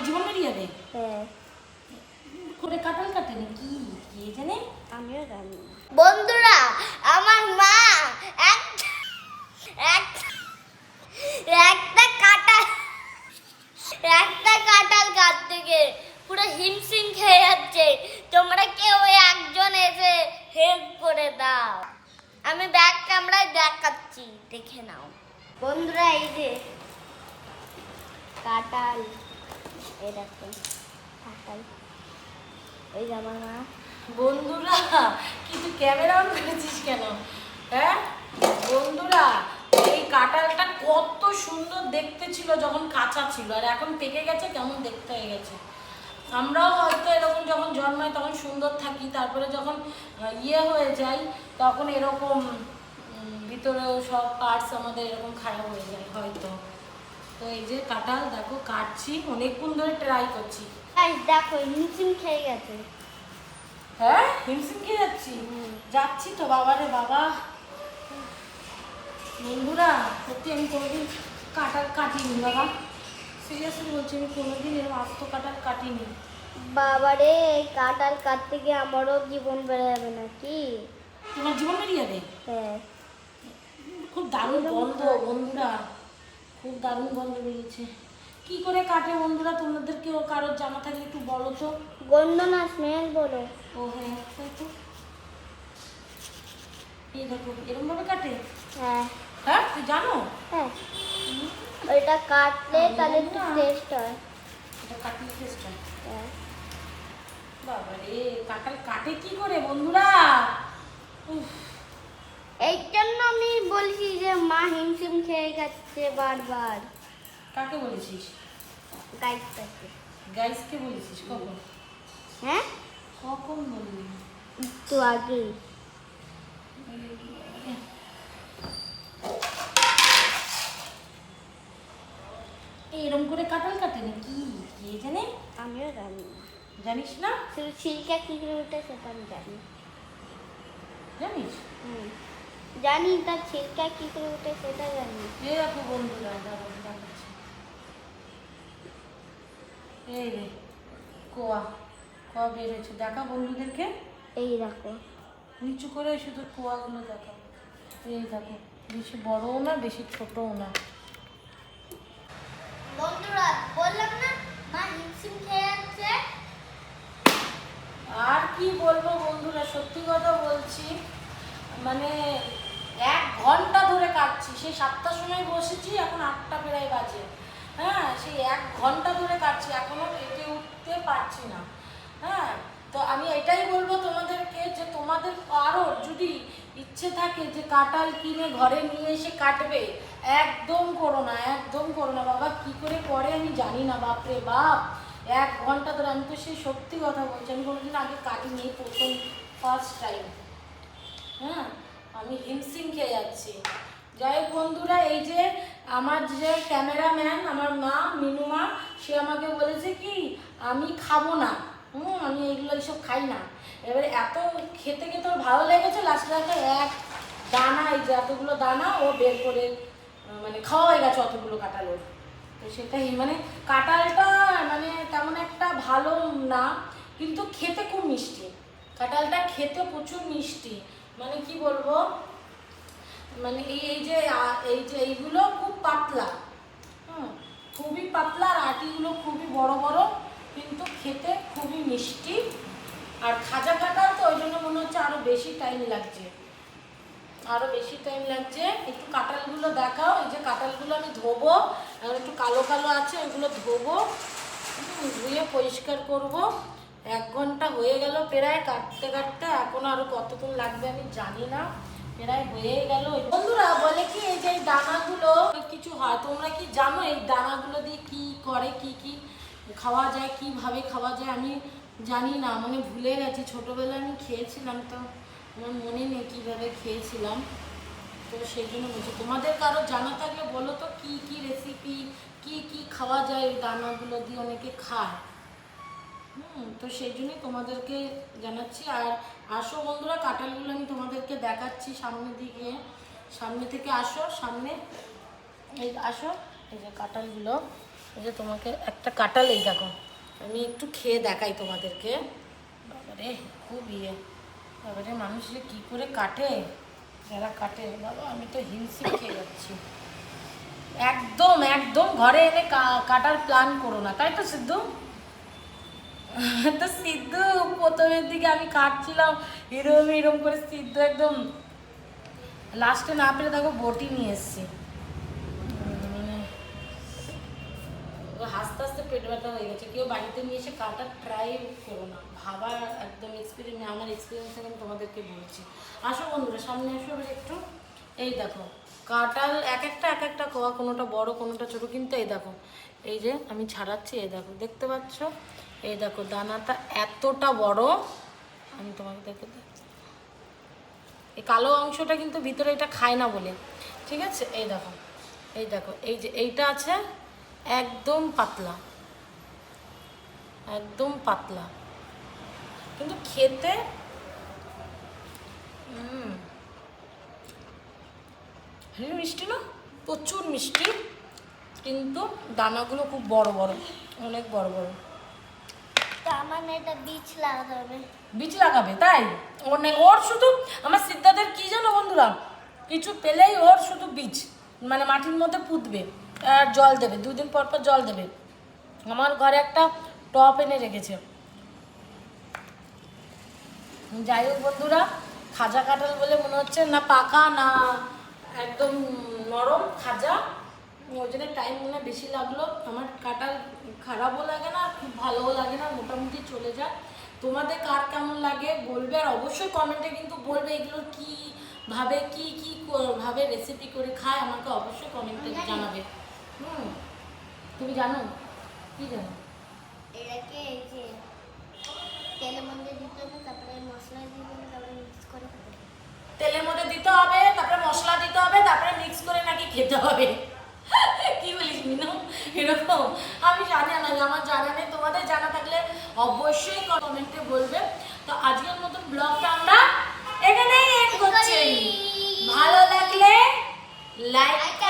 তোমার জীবন বেরিয়ে যাবে? হ্যাঁ। করে কাঁঠাল কাটে নাকি কে জানে? আমিও জানি না। বন্ধুরা, আমার মা একটা কাঁঠাল কাটতে গিয়ে পুরো হিমশিম খেয়ে যাচ্ছে। তোমরা কেউ একজন এসে হেল্প করে দাও। আমি ব্যাক ক্যামেরায় দেখাচ্ছি, দেখে নাও। বন্ধুরা, এই যে কাঁঠাল, এই দেখো কাঁঠাল, এই যে আমার মা। বন্ধুরা, কিন্তু ক্যামেরা অন করেছিস কেন? হ্যাঁ বন্ধুরা, এই কাঁঠালটা কত সুন্দর দেখতে ছিল যখন কাঁচা ছিল, আর এখন পেকে গেছে কেমন দেখতে হয়ে গেছে। আমরাও হয়তো এরকম যখন জন্মাই তখন সুন্দর থাকি, তারপরে যখন হয়ে যায় তখন এরকম ভিতরেও সব পার্টস আমাদের এরকম খারাপ হয়ে যায় হয়তো। তো এই যে কাঁঠাল দেখো কাটছি, অনেকক্ষণ ধরে ট্রাই করছি। দেখো হিমশিম খেয়ে গেছে। হ্যাঁ হিমশিম খেয়ে যাচ্ছি তো বাবারে বাবা। বন্ধুরা সত্যি আমি কোনোদিন কাঁঠাল কাটিনি বাবা, সিরিয়াসলি বলছি, আমি কোনোদিন এরকম আস্ত কাঁঠাল কাটিনি। বাবারে, কাঁঠাল কাটতে গিয়ে আমারও জীবন বেড়ে যাবে নাকি? তোমার জীবন বেরিয়ে যাবে? হ্যাঁ। খুব দারুণ গন্ধ বন্ধুরা, খুব দারুণ গন্ধ বেরিয়েছে। কি করে কাটে বন্ধুরা? তোমাদের কেউ কারোর জানা থাকলে একটু বলো তো। গন্ধ না, স্মেল বলো। ও হ্যাঁ তো, এই দেখো এরকম ভাবে কাটে। হ্যাঁ। হ্যাঁ তুই জানো? হ্যাঁ, ওইটা কাটলে তাহলে একটু টেস্ট হয়। এটা কাটলে টেস্ট হয়? হ্যাঁ। বাবা রে, কাঁঠাল কাটে কি করে বন্ধুরা? এই জন্য আমি বলছি যে মা হিমশিম খেয়ে যাচ্ছে বারবার। কাকে বলেছিস? গাইডটাকে। গাইসকে বলেছিস কখন? হ্যাঁ, কখন বললি? একটু আগে। এরকম করে কাঁঠাল কাটে নাকি কে জানে? আমিও জানি না। জানিস না? শুধু ছিলকা কি করে উঠে সেটা আমি জানি। জানিস? জানি, তার ছিলকা কি করে উঠে সেটা জানি। এই দেখো বন্ধুরা, দেখাচ্ছি। এই রে কোয়া কোয়া বের হয়েছে, দেখা বন্ধুদেরকে। এই দেখো, নিচু করে শুধু কোয়াগুলো দেখা। এই দেখো, বেশি বড়ও না বেশি ছোটও না। বন্ধুরা বললাম না মা হিমশিম খেয়ে যাচ্ছে। আর কি বলবো বন্ধুরা, সত্যি কথা বলছি, মানে 1 ঘন্টা ধরে কাটছি। সেই 7টার সময় বসেছি, এখন 8টা প্রায় বাজে। হ্যাঁ, সেই 1 ঘন্টা ধরে কাটছি, এখনো কেটে উঠতে পারছি না। হ্যাঁ, তো আমি এটাই বলবো তোমাদেরকে যে তোমাদের কারোর যদি ইচ্ছে থাকে যে কাঁঠাল কিনে ঘরে নিয়ে এসে কাটবে, একদম করো না, একদম করো না বাবা। কি করে করে আমি জানি না, বাপরে বাপ। 1 ঘন্টা ধরে, আমি তো সেই সত্যি কথা বলছি, আমি কোনোদিন আগে কাটিনি, প্রথম ফার্স্ট টাইম। হ্যাঁ, আমি হিমশিম খেয়ে যাচ্ছি। যাই হোক বন্ধুরা, এই যে আমার যে ক্যামেরাম্যান আমার মা মিনু মা, সে আমাকে বলেছে কি আমি খাবো না, আমি এগুলো এইসব খাই না। এবারে এত খেতে খেতে ওর ভালো লেগেছে, লাস্টে এক দানা, এই যে এতগুলো দানা ও বের করে মানে খাওয়া হয়ে গেছে অতগুলো কাঁঠাল ওর। তো সেটাই মানে কাঁঠালটা মানে তেমন একটা ভালো না, কিন্তু খেতে খুব মিষ্টি। কাঁঠালটা খেতে প্রচুর মিষ্টি, মানে কি বলবো, মানে এইগুলো খুব পাতলা, খুবই পাতলা, আর আটিগুলো খুবই বড় বড়, কিন্তু খেতে খুবই মিষ্টি। আর খাজা কাঁঠাল তো ওই জন্য মনে হচ্ছে আরো বেশি টাইম লাগছে, আরো বেশি টাইম লাগছে। একটু কাঁঠালগুলো দেখাও। এই যে কাঁঠালগুলো আমি ধোবো, এখন একটু কালো কালো আছে, ওইগুলো ধোবো, ধুয়ে পরিষ্কার করব। 1 ঘন্টা হয়ে গেল প্রায় কাটতে কাটতে, এখন আরো কতক্ষণ লাগবে আমি জানি না, প্রায় হয়ে গেল। বন্ধুরা বলে কি এই যে এই দানাগুলো কিছু হয়, তোমরা কি জানো এই দানাগুলো দিয়ে কি করে, কি কি খাওয়া যায়, কিভাবে খাওয়া যায়? আমি জানি না, মানে ভুলে গেছি। ছোটবেলায় আমি খেয়েছিলাম, তো আমার মনে নেই কীভাবে খেয়েছিলাম। তো সেই জন্য বলছি, তোমাদের কারো জানা থাকলে বলো তো কি কি রেসিপি, কি কি খাওয়া যায় ওই দানাগুলো দিয়ে, অনেকে খায়। তো সেই জন্যই তোমাদেরকে জানাচ্ছি। আর আসো বন্ধুরা, কাঁঠালগুলো আমি তোমাদেরকে দেখাচ্ছি সামনের দিকে, সামনে থেকে আসো, সামনে এই আসো, এই যে কাঁঠালগুলো এই যে তোমাকে একটা কাঁঠাল, এই দেখো আমি একটু খেয়ে দেখাই তোমাদেরকে। বাবারে খুব ইয়ে, বাবারে মানুষ যে কী করে কাটে, যারা কাটে বাবা, আমি তো হিমশিম খেয়ে যাচ্ছি। একদম একদম ঘরে এনে কাটার প্ল্যান করো না, তাই তো সিদ্ধু? তো সিদ্ধু প্রথমের দিকে আমি কাটছিলাম এরম এরম করে, সিদ্ধু একদম লাস্টে না পেরে দেখো বটি নিয়ে এসছি। মানে হাসতে হাসতে পেট ব্যথা হয়ে গেছে। কেউ বাড়িতে নিয়ে এসে কাটা ট্রাই করো না, ভাবা একদম এক্সপিরিয়েন্স, আমার এক্সপিরিয়েন্স থেকে আমি তোমাদেরকে বলছি। আসো বন্ধুরা সামনে আসো এবার একটু। এই দেখো কাঁঠাল এক একটা কোয়া, কোনোটা বড় কোনোটা ছোটো, কিন্তু এই দেখো এই যে আমি ছাড়াচ্ছি, এই দেখো দেখতে পাচ্ছ, এই দেখো দানাটা এতটা বড়। আমি তোমাকে দেখে এই কালো অংশটা কিন্তু ভিতরে এটা খায় না বলে, ঠিক আছে? এই দেখো এই দেখো, এই যে এইটা আছে একদম পাতলা, একদম পাতলা, কিন্তু খেতে হেবি মিষ্টি না, প্রচুর মিষ্টি, কিন্তু দানাগুলো খুব বড় বড়, অনেক বড় বড়। তার মানে এটা বীজ লাগাতে হবে। বীজ লাগাবে তাই? ওর শুধু, আমার সিদ্ধাদের কি জানো বন্ধুরা, কিছু পেলেই ওর শুধু বীজ, মানে মাটির মধ্যে পুঁতবে আর জল দেবে, 2 দিন পর পর জল দেবে। আমার ঘরে একটা টপ এনে রেখেছে। যাই হোক বন্ধুরা, খাজা কাঁঠাল বলে মনে হচ্ছে না পাকা না একদম নরম খাজা, ওই জন্য টাইম মনে হয় বেশি লাগলো। আমার কাঁঠাল খারাপও লাগে না খুব ভালোও লাগে না, মোটামুটি চলে যায়। তোমাদের কার কেমন লাগে বলবে, আর অবশ্যই কমেন্টে কিন্তু বলবে এগুলো কী ভাবে ভাবে রেসিপি করে খায়, আমাকে অবশ্যই কমেন্টে জানাবে। তুমি জানো কি জানো? এটাকে এই যে তেলের মধ্যে দিতে হবে, তারপরে মশলা দিয়ে দেবে, তারপরে মিক্স করে খাবে। তেলের মধ্যে দিতে হবে, তারপরে মশলা দিতে হবে, তারপরে মিক্স করে নাকি খেতে হবে। কি বলিস মিনু? এরকম আমি জানি না, আমার জানা নেই, তোমাদের জানা থাকলে অবশ্যই কমেন্টে বলবে। তো আজকের মতন ব্লগটা আমরা এখানেই এন্ড করছি। ভালো লাগলে লাইক